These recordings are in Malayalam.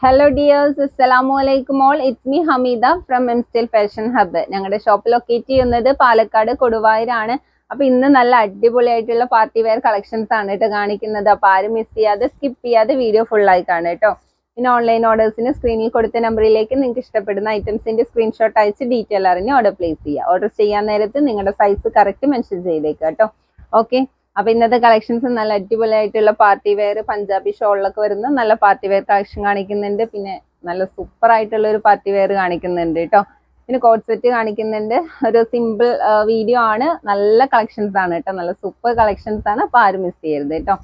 Hello dears, Assalamu alaikum all. It's me Hamida from M-Style Fashion Hub. ഞങ്ങളുടെ ഷോപ്പ് ലൊക്കേറ്റ് ചെയ്യുന്നത് പാലക്കാട് കൊടുവായൂരാണ്. അപ്പോൾ ഇന്ന് നല്ല അടിപൊളിയായിട്ടുള്ള പാർട്ടി വെയർ കളക്ഷൻസ് ആണ് കേട്ടോ കാണിക്കുന്നത്. അപ്പോൾ ആരും മിസ് ചെയ്യാതെ സ്കിപ്പ് ചെയ്യാതെ വീഡിയോ ഫുൾ ആയി കാണുക കേട്ടോ. പിന്നെ ഓൺലൈൻ ഓർഡേഴ്സിന് സ്ക്രീനിൽ കൊടുത്ത നമ്പറിലേക്ക് നിങ്ങൾക്ക് ഇഷ്ടപ്പെടുന്ന ഐറ്റംസിന്റെ സ്ക്രീൻഷോട്ട് അയച്ച് ഡീറ്റെയിൽ അറിഞ്ഞ് ഓർഡർ പ്ലേസ് ചെയ്യുക. ഓർഡർ ചെയ്യാൻ നേരത്ത് നിങ്ങളുടെ സൈസ് കറക്റ്റ് മെൻഷൻ ചെയ്തേക്കുക കേട്ടോ. ഓക്കെ, അപ്പൊ ഇന്നത്തെ കളക്ഷൻസ് നല്ല അടിപൊളിയായിട്ടുള്ള പാർട്ടി വെയർ പഞ്ചാബി ഷോളിലൊക്കെ വരുന്ന നല്ല പാർട്ടി വെയർ കളക്ഷൻ കാണിക്കുന്നുണ്ട്. പിന്നെ നല്ല സൂപ്പർ ആയിട്ടുള്ള ഒരു പാർട്ടി വെയർ കാണിക്കുന്നുണ്ട് കേട്ടോ. പിന്നെ കോട്ട് സെറ്റ് കാണിക്കുന്നുണ്ട്. ഒരു സിമ്പിൾ വീഡിയോ ആണ്. നല്ല കളക്ഷൻസ് ആണ് കേട്ടോ. നല്ല സൂപ്പർ കളക്ഷൻസ് ആണ്. അപ്പൊ ആരും മിസ് ചെയ്യരുത് കേട്ടോ.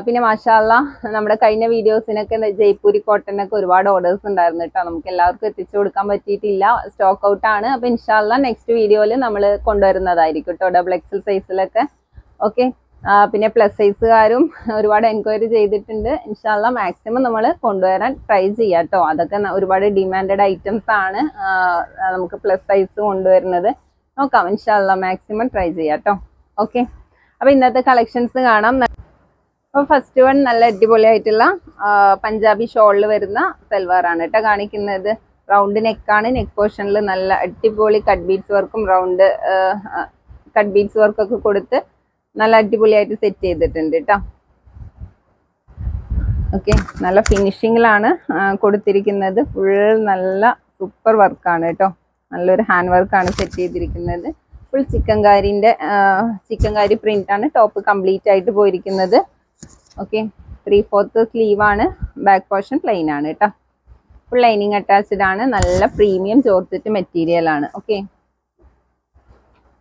പിന്നെ മാഷാഅല്ലാ നമ്മുടെ കഴിഞ്ഞ വീഡിയോസിനൊക്കെ ജയ്പൂരി കോട്ടനൊക്കെ ഒരുപാട് ഓർഡേഴ്സ് ഉണ്ടായിരുന്നു കേട്ടോ. നമുക്ക് എല്ലാവർക്കും എത്തിച്ചു കൊടുക്കാൻ പറ്റിയിട്ടില്ല, സ്റ്റോക്ക് ഔട്ട് ആണ്. അപ്പൊ ഇൻഷാല്ലാ നെക്സ്റ്റ് വീഡിയോയിൽ നമ്മൾ കൊണ്ടുവരുന്നതായിരിക്കും കേട്ടോ, ഡബിൾ എക്സൽ സൈസിലൊക്കെ. ഓക്കെ, പിന്നെ പ്ലസ് സൈസുകാരും ഒരുപാട് എൻക്വയറി ചെയ്തിട്ടുണ്ട്. ഇൻഷാല്ലാ മാക്സിമം നമ്മൾ കൊണ്ടുവരാൻ ട്രൈ ചെയ്യാം കേട്ടോ. അതൊക്കെ ഒരുപാട് ഡിമാൻഡഡ് ഐറ്റംസ് ആണ്. നമുക്ക് പ്ലസ് സൈസ് കൊണ്ടുവരുന്നത് നോക്കാം. ഇൻഷാല്ലാ മാക്സിമം ട്രൈ ചെയ്യാം കേട്ടോ. ഓക്കെ, അപ്പൊ ഇന്നത്തെ കളക്ഷൻസ് കാണാം. അപ്പോൾ ഫസ്റ്റ് വൺ നല്ല അടിപൊളിയായിട്ടുള്ള പഞ്ചാബി ഷോളിൽ വരുന്ന സൽവാറാണ് കേട്ടോ കാണിക്കുന്നത്. റൗണ്ട് നെക്കാണ്. നെക്ക് പോർഷനിൽ നല്ല അടിപൊളി കട്ട് ബീഡ്സ് വർക്കും റൗണ്ട് കട്ട് ബീഡ്സ് വർക്കൊക്കെ കൊടുത്ത് നല്ല അടിപൊളിയായിട്ട് സെറ്റ് ചെയ്തിട്ടുണ്ട് കേട്ടോ. ഓക്കെ, നല്ല ഫിനിഷിങ്ങിലാണ് കൊടുത്തിരിക്കുന്നത്. ഫുൾ നല്ല സൂപ്പർ വർക്കാണ് കേട്ടോ. നല്ലൊരു ഹാൻഡ് വർക്കാണ് സെറ്റ് ചെയ്തിരിക്കുന്നത്. ഫുൾ ചിക്കൻകാരി പ്രിന്റ് ആണ് ടോപ്പ് കംപ്ലീറ്റ് ആയിട്ട് പോയിരിക്കുന്നത്. ഓക്കെ, 3/4 സ്ലീവ് ആണ്. ബാക്ക് പോർഷൻ പ്ലെയിൻ ആണ് കേട്ടോ. ഫുൾ ലൈനിങ് അറ്റാച്ച്ഡ് ആണ്. നല്ല പ്രീമിയം ജോർജറ്റ് മെറ്റീരിയൽ ആണ്. ഓക്കെ,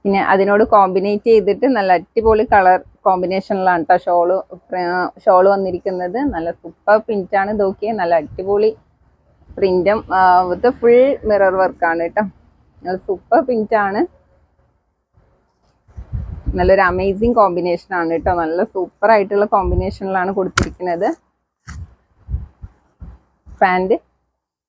പിന്നെ അതിനോട് കോമ്പിനേറ്റ് ചെയ്തിട്ട് നല്ല അടിപൊളി കളർ കോമ്പിനേഷനിലാണ് കേട്ടോ ഷോള് വന്നിരിക്കുന്നത്. നല്ല സൂപ്പർ പ്രിന്റ് ആണ്. നോക്കിയേ, നല്ല അടിപൊളി പ്രിന്റും വിത്ത് ഫുൾ മിറർ വർക്കാണ് കേട്ടോ. നല്ല സൂപ്പർ പ്രിന്റ് ആണ്. നല്ലൊരു അമേസിങ് കോമ്പിനേഷൻ ആണ് കേട്ടോ. നല്ല സൂപ്പർ ആയിട്ടുള്ള കോമ്പിനേഷനിലാണ് കൊടുത്തിരിക്കുന്നത്. പാൻറ്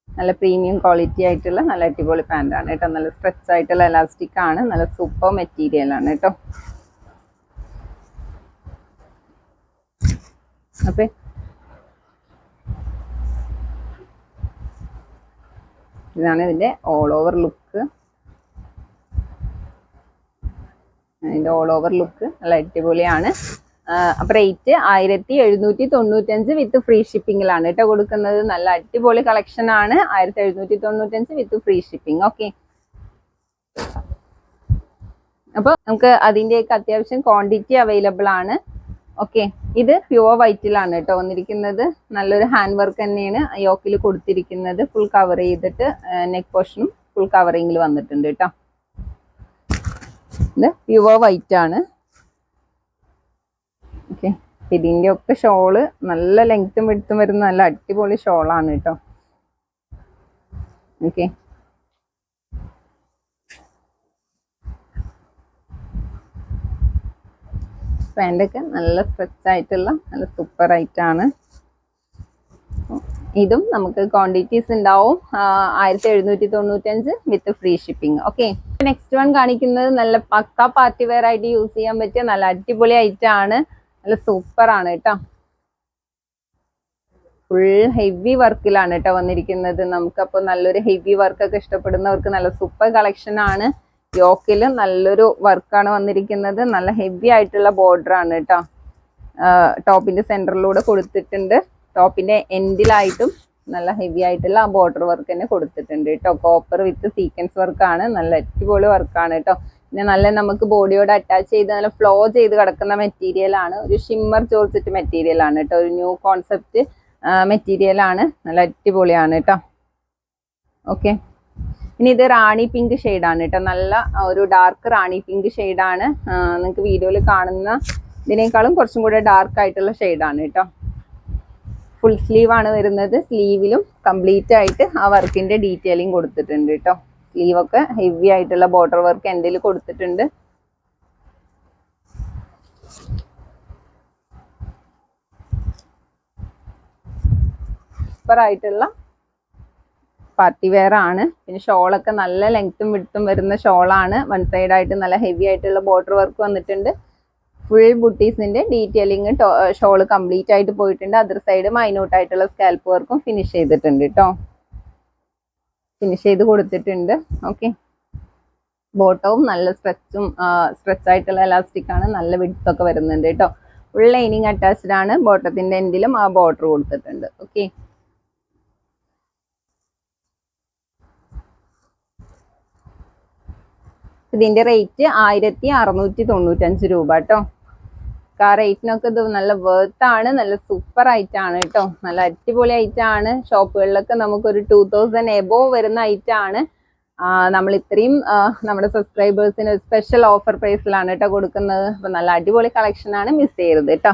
നല്ല പ്രീമിയം ക്വാളിറ്റി ആയിട്ടുള്ള നല്ല അടിപൊളി പാൻ്റ് ആണ് കേട്ടോ. നല്ല സ്ട്രെച്ച് ആയിട്ടുള്ള എലാസ്റ്റിക് ആണ്. നല്ല സൂപ്പർ മെറ്റീരിയൽ ആണ് കേട്ടോ. അപ്പൊ ഇതാണ് ഇതിന്റെ ഓൾ ഓവർ ലുക്ക്. ഇതിന്റെ ഓൾ ഓവർ ലുക്ക് നല്ല അടിപൊളിയാണ്. അപ്പൊ റേറ്റ് 1795 വിത്ത് ഫ്രീ ഷിപ്പിംഗിലാണ് കേട്ടോ കൊടുക്കുന്നത്. നല്ല അടിപൊളി കളക്ഷൻ ആണ്. 1795 വിത്ത് ഫ്രീ ഷിപ്പിംഗ്. ഓക്കെ, അപ്പൊ നമുക്ക് അതിന്റെയൊക്കെ അത്യാവശ്യം ക്വാണ്ടിറ്റി അവൈലബിൾ ആണ്. ഓക്കെ, ഇത് പ്യുവർ വൈറ്റിലാണ് കേട്ടോ വന്നിരിക്കുന്നത്. നല്ലൊരു ഹാൻഡ് വർക്ക് തന്നെയാണ് യോക്കിൽ കൊടുത്തിരിക്കുന്നത്. ഫുൾ കവർ ചെയ്തിട്ട് നെക്ക് പോർഷനും ഫുൾ കവറിങ്ങിൽ വന്നിട്ടുണ്ട് കേട്ടോ. ഇത് പ്യുവർ വൈറ്റ് ആണ്. ഓക്കെ, ഇതിന്റെ ഒക്കെ ഷോള് നല്ല ലെങ്ത്തും വിഡ്ത്തും വരുന്ന നല്ല അടിപൊളി ഷോളാണ് കേട്ടോ. ഓക്കെ, പാൻ്റൊക്കെ നല്ല സ്ട്രെച്ച് ആയിട്ടുള്ള നല്ല സൂപ്പർ ആയിട്ടാണ്. ഇതും നമുക്ക് ക്വാണ്ടിറ്റീസ് ഉണ്ടാവും. 1795 വിത്ത് free shipping. Okay, next one കാണിക്കുന്നത് നല്ല പക്ക പാർട്ടി വെയർ ആയിട്ട് യൂസ് ചെയ്യാൻ പറ്റിയ നല്ല അടിപൊളി ഐറ്റം ആണ്. നല്ല സൂപ്പർ ആണ് കേട്ടോ. ഫുൾ ഹെവി വർക്കിലാണ് കേട്ടോ വന്നിരിക്കുന്നത്. നമുക്കപ്പോൾ നല്ലൊരു ഹെവി വർക്കൊക്കെ ഇഷ്ടപ്പെടുന്നവർക്ക് നല്ല സൂപ്പർ കളക്ഷൻ ആണ്. യോക്കില് നല്ലൊരു വർക്കാണ് വന്നിരിക്കുന്നത്. നല്ല ഹെവി ആയിട്ടുള്ള ബോർഡർ ആണ് കേട്ടോ. ടോപ്പിന്റെ സെന്ററിലൂടെ കൊടുത്തിട്ടുണ്ട്. ടോപ്പിന്റെ എൻഡിലായിട്ടും നല്ല ഹെവി ആയിട്ടുള്ള ആ ബോർഡർ വർക്ക് തന്നെ കൊടുത്തിട്ടുണ്ട് കേട്ടോ. കോപ്പർ വിത്ത് സീക്വൻസ് വർക്കാണ്. നല്ല അടിപൊളി വർക്കാണ് കേട്ടോ. പിന്നെ നല്ല നമുക്ക് ബോഡിയോട് അറ്റാച്ച് ചെയ്ത് നല്ല ഫ്ലോ ചെയ്ത് കിടക്കുന്ന മെറ്റീരിയൽ ആണ്. ഒരു ഷിമ്മർ ജോർജറ്റ് മെറ്റീരിയൽ ആണ് കേട്ടോ. ഒരു ന്യൂ കോൺസെപ്റ്റ് മെറ്റീരിയൽ ആണ്. നല്ല അടിപൊളിയാണ് കേട്ടോ. ഓക്കെ, ഇനി ഇത് റാണി പിങ്ക് ഷെയ്ഡാണ് കേട്ടോ. നല്ല ഒരു ഡാർക്ക് റാണി പിങ്ക് ഷെയ്ഡാണ്. നിങ്ങൾക്ക് വീഡിയോയിൽ കാണുന്ന ഇതിനേക്കാളും കുറച്ചും കൂടെ ഡാർക്ക് ആയിട്ടുള്ള ഷെയ്ഡാണ് കേട്ടോ. ഫുൾ സ്ലീവ് ആണ് വരുന്നത്. സ്ലീവിലും കംപ്ലീറ്റ് ആയിട്ട് ആ വർക്കിന്റെ ഡീറ്റെയിലിംഗ് കൊടുത്തിട്ടുണ്ട് കേട്ടോ. സ്ലീവ് ഒക്കെ ഹെവി ആയിട്ടുള്ള ബോർഡർ വർക്ക് എൻഡിൽ കൊടുത്തിട്ടുണ്ട്. സൂപ്പർ ആയിട്ടുള്ള പാർട്ടി വെയർ ആണ്. പിന്നെ ഷോളൊക്കെ നല്ല ലെങ്ത്തും വിഡ്ത്തും വരുന്ന ഷോളാണ്. വൺ സൈഡ് ആയിട്ട് നല്ല ഹെവി ആയിട്ടുള്ള ബോർഡർ വർക്ക് വന്നിട്ടുണ്ട്. ഫുൾ ബുട്ടീസിന്റെ ഡീറ്റെയിലിംഗ് ഷോള് കംപ്ലീറ്റ് ആയിട്ട് പോയിട്ടുണ്ട്. അതർ സൈഡ് മൈന്യൂട്ട് ആയിട്ടുള്ള സ്കാൽപ്പ് വർക്കും ഫിനിഷ് ചെയ്തിട്ടുണ്ട് കേട്ടോ. ഫിനിഷ് ചെയ്ത് കൊടുത്തിട്ടുണ്ട്. ഓക്കെ, ബോട്ടവും നല്ല സ്ട്രെച്ച് ആയിട്ടുള്ള എലാസ്റ്റിക് ആണ്. നല്ല വിഡ്ത്ത് ഒക്കെ വരുന്നുണ്ട് കേട്ടോ. ഫുൾ ലൈനിങ് അറ്റാച്ച്ഡ് ആണ്. ബോട്ടത്തിന്റെ എൻഡിലും ആ ബോർഡർ കൊടുത്തിട്ടുണ്ട്. ഓക്കെ, ഇതിന്റെ റേറ്റ് 1695 രൂപ കേട്ടോ. ആ റേറ്റിനൊക്കെ ഇത് നല്ല വർത്ത് ആണ്. നല്ല സൂപ്പർ ഐറ്റാണ് കേട്ടോ. നല്ല അടിപൊളി ഐറ്റാണ്. ഷോപ്പുകളിലൊക്കെ നമുക്കൊരു 2000 എബോവ് വരുന്ന ഐറ്റാണ്. നമ്മൾ ഇത്രയും നമ്മുടെ സബ്സ്ക്രൈബേഴ്സിന് സ്പെഷ്യൽ ഓഫർ പ്രൈസിലാണ് കേട്ടോ കൊടുക്കുന്നത്. അപ്പൊ നല്ല അടിപൊളി കളക്ഷൻ ആണ്, മിസ് ചെയ്യരുത് കേട്ടോ.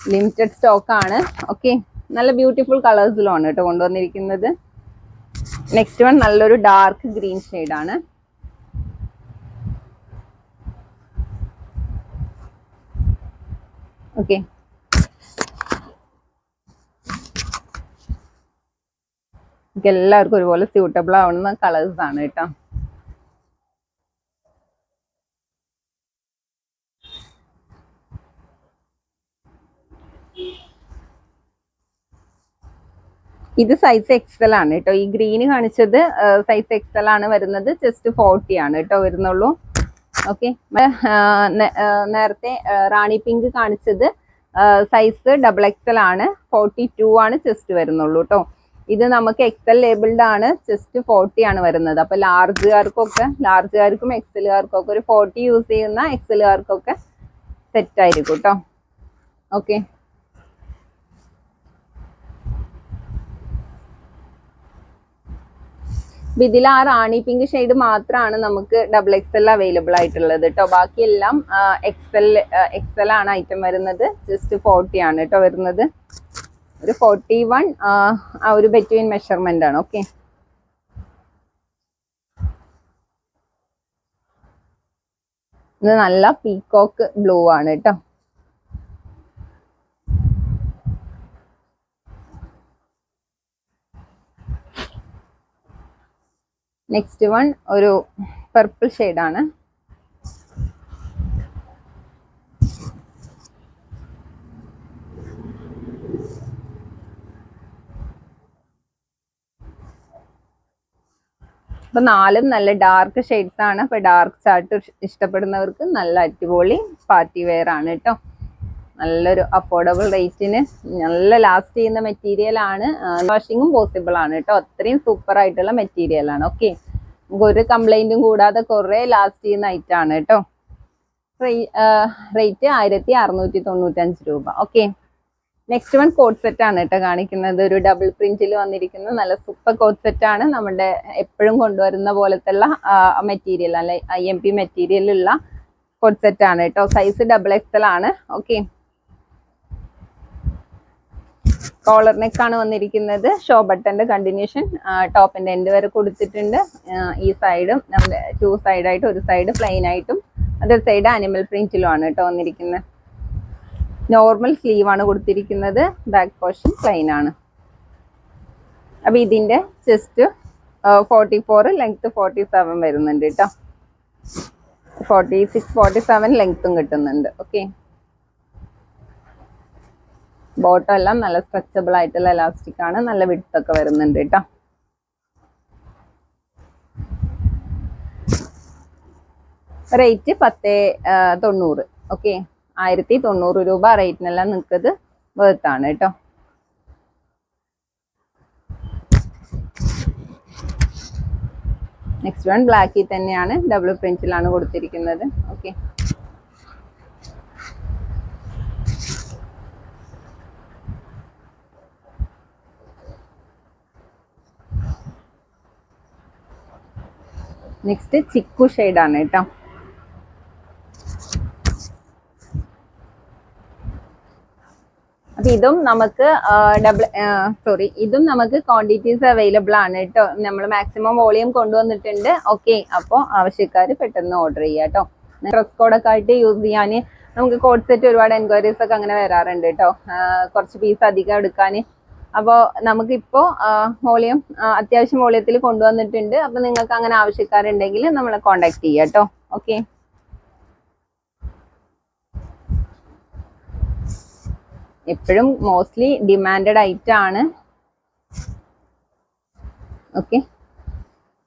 ലിമിറ്റഡ് സ്റ്റോക്ക് ആണ്. ഓക്കെ, നല്ല ബ്യൂട്ടിഫുൾ കളേഴ്സിലാണ് കേട്ടോ കൊണ്ടുവന്നിരിക്കുന്നത്. നെക്സ്റ്റ് വൺ നല്ലൊരു ഡാർക്ക് ഗ്രീൻ ഷെയ്ഡാണ്. ഓക്കെ, എല്ലാവർക്കും ഒരുപോലെ സ്യൂട്ടബിൾ ആവുന്ന കളേഴ്സ് ആണ് കേട്ടോ. ഇത് സൈസ് എക്സൽ ആണ് കേട്ടോ. ഈ ഗ്രീന് കാണിച്ചത് സൈസ് എക്സൽ ആണ് വരുന്നത്. ജസ്റ്റ് 40 ആണ് കേട്ടോ വരുന്നുള്ളൂ. ഓക്കെ, നേരത്തെ റാണി പിങ്ക് കാണിച്ചത് സൈസ് XXL ആണ്. 42 ആണ് ചെസ്റ്റ് വരുന്നുള്ളൂ കേട്ടോ. ഇത് നമുക്ക് എക്സൽ ലേബിൾഡ് ആണ്. ജസ്റ്റ് 40 ആണ് വരുന്നത്. അപ്പൊ ലാർജുകാർക്കും എക്സലുകാർക്കും ഒക്കെ ഒരു 40 യൂസ് ചെയ്യുന്ന എക്സലുകാർക്കൊക്കെ സെറ്റ് ആയിരിക്കും കേട്ടോ. ഓക്കെ, ഇതിൽ ആ റാണി പിങ്ക് ഷെയ്ഡ് മാത്രമാണ് നമുക്ക് XXL അവൈലബിൾ ആയിട്ടുള്ളത് കേട്ടോ. ബാക്കിയെല്ലാം എക്സൽ ആണ് ഐറ്റം വരുന്നത്. ജസ്റ്റ് 40 ആണ് കേട്ടോ വരുന്നത്. ഒരു 41 ആ ഒരു ബെറ്റ്വീൻ മെഷർമെന്റ് ആണ്. ഓക്കെ, ഇത് നല്ല പീകോക്ക് ബ്ലൂ ആണ് കേട്ടോ. നെക്സ്റ്റ് വൺ ഒരു പർപ്പിൾ ഷെയ്ഡാണ്. അപ്പൊ നാലും നല്ല ഡാർക്ക് ഷെയ്ഡ്സ് ആണ്. അപ്പൊ ഡാർക്ക് ചാർട്ട് ഇഷ്ടപ്പെടുന്നവർക്ക് നല്ല അടിപൊളി പാർട്ടി വെയർ ആണ് കേട്ടോ. നല്ലൊരു അഫോർഡബിൾ റേറ്റിന് നല്ല ലാസ്റ്റ് ചെയ്യുന്ന മെറ്റീരിയൽ ആണ്. വാഷിങ്ങും പോസിബിൾ ആണ് കേട്ടോ. അത്രയും സൂപ്പർ ആയിട്ടുള്ള മെറ്റീരിയൽ ആണ്. ഓക്കെ, നമുക്ക് ഒരു കംപ്ലൈന്റും കൂടാതെ കുറെ ലാസ്റ്റ് ചെയ്യുന്ന ഐറ്റം ആണ് കേട്ടോ. റേറ്റ് 1695 രൂപ. Okay, next one coat set ആണ് കേട്ടോ കാണിക്കുന്നത്. ഒരു ഡബിൾ പ്രിന്റിൽ വന്നിരിക്കുന്ന നല്ല സൂപ്പർ കോട്ട് സെറ്റ് ആണ്. നമ്മുടെ എപ്പോഴും കൊണ്ടുവരുന്ന പോലത്തുള്ള മെറ്റീരിയൽ അല്ലെ IMP മെറ്റീരിയലുള്ള കോട്ട് സെറ്റ് ആണ് കേട്ടോ. സൈസ് XXL ആണ്. ഓക്കെ, കോളർ നെക്ക് ആണ് വന്നിരിക്കുന്നത്. ഷോ ബട്ടന്റെ കണ്ടിന്യൂഷൻ ടോപ്പിന്റെ എൻഡ് വരെ കൊടുത്തിട്ടുണ്ട്. ഈ സൈഡും നമ്മുടെ 2 സൈഡായിട്ട്, ഒരു സൈഡ് പ്ലെയിൻ ആയിട്ടും അതർ സൈഡ് ആനിമൽ പ്രിന്റിലും ആണ് കേട്ടോ വന്നിരിക്കുന്നത്. നോർമൽ സ്ലീവ് ആണ് കൊടുത്തിരിക്കുന്നത്. ബാക്ക് പോർഷൻ പ്ലെയിൻ ആണ്. അപ്പൊ ഇതിന്റെ ചെസ്റ്റ് 44, ലെങ്ത് 47 വരുന്നുണ്ട് കേട്ടോ. 46, 47 ലെങ്ത്തും കിട്ടുന്നുണ്ട്. ഓക്കെ, ബോട്ടം എല്ലാം നല്ല സ്ട്രെച്ചബിൾ ആയിട്ടുള്ള എലാസ്റ്റിക് ആണ്. നല്ല വിഡ്ത്ത് ഒക്കെ വരുന്നുണ്ട് കേട്ടോ. റേറ്റ് 1090. ഓക്കെ, 1090 രൂപ റേറ്റിനെല്ലാം നിൽക്കുന്നത് വേർത്താണ് കേട്ടോ. നെക്സ്റ്റ് വൺ ബ്ലാക്കിൽ തന്നെയാണ്, ഡബിൾ പ്രിന്റിലാണ് കൊടുത്തിരിക്കുന്നത്. ഓക്കെ, നെക്സ്റ്റ് ചിക്കു ഷെയ്ഡാണ് കേട്ടോ. അപ്പൊ ഇതും നമുക്ക് ഇതും നമുക്ക് ക്വാണ്ടിറ്റീസ് അവൈലബിൾ ആണ് കേട്ടോ. നമ്മൾ മാക്സിമം വോളിയം കൊണ്ടുവന്നിട്ടുണ്ട്. ഓക്കെ, അപ്പോൾ ആവശ്യക്കാർ പെട്ടെന്ന് ഓർഡർ ചെയ്യാം കേട്ടോ. ഡ്രസ് കോഡൊക്കെ ആയിട്ട് യൂസ് ചെയ്യാൻ നമുക്ക് കോഡ് സെറ്റ് ഒരുപാട് എൻക്വയറീസ് ഒക്കെ അങ്ങനെ വരാറുണ്ട് കേട്ടോ. കുറച്ച് പീസ് അധികം എടുക്കാൻ. അപ്പോൾ നമുക്കിപ്പോൾ വോളിയം അത്യാവശ്യം വോളിയത്തിൽ കൊണ്ടുവന്നിട്ടുണ്ട്. അപ്പോൾ നിങ്ങൾക്ക് അങ്ങനെ ആവശ്യക്കാരുണ്ടെങ്കിൽ നമ്മളെ കോൺടാക്ട് ചെയ്യാം കേട്ടോ. ഓക്കെ, എപ്പോഴും മോസ്റ്റ്ലി ഡിമാൻഡഡ് ഐറ്റം ആണ്. ഓക്കെ,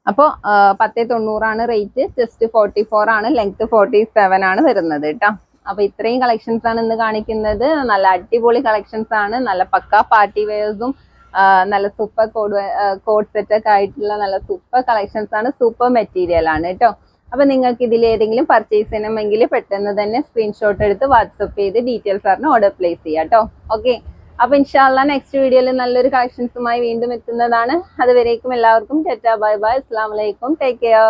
അപ്പോൾ 1090 റേറ്റ്, ചെസ്റ്റ് 44 ആണ്, ലെങ്ത് 47 ആണ് വരുന്നത് കേട്ടോ. അപ്പൊ ഇത്രയും കളക്ഷൻസ് ആണ് ഇന്ന് കാണിക്കുന്നത്. നല്ല അടിപൊളി കളക്ഷൻസ് ആണ്, നല്ല പക്ക പാർട്ടി വെയേഴ്സും നല്ല സൂപ്പർ കോഡ് സെറ്റ് ഒക്കെ ആയിട്ടുള്ള നല്ല സൂപ്പർ കളക്ഷൻസ് ആണ്, സൂപ്പർ മെറ്റീരിയൽ ആണ് കേട്ടോ. അപ്പൊ നിങ്ങൾക്ക് ഇതിൽ ഏതെങ്കിലും പർച്ചേസ് ചെയ്യണമെങ്കിൽ പെട്ടെന്ന് തന്നെ സ്ക്രീൻഷോട്ട് എടുത്ത് വാട്സപ്പ് ചെയ്ത് ഡീറ്റെയിൽസ് അറിഞ്ഞ് ഓർഡർ പ്ലേസ് ചെയ്യാം കേട്ടോ. ഓക്കെ, അപ്പൊ ഇൻഷാല്ല നെക്സ്റ്റ് വീഡിയോയിൽ നല്ലൊരു കളക്ഷൻസുമായി വീണ്ടും എത്തുന്നതാണ്. അതുവരേക്കും എല്ലാവർക്കും ടാറ്റാ ബൈ ബൈ, അസ്സലാമു അലൈക്കും, ടേക്ക് കെയർ.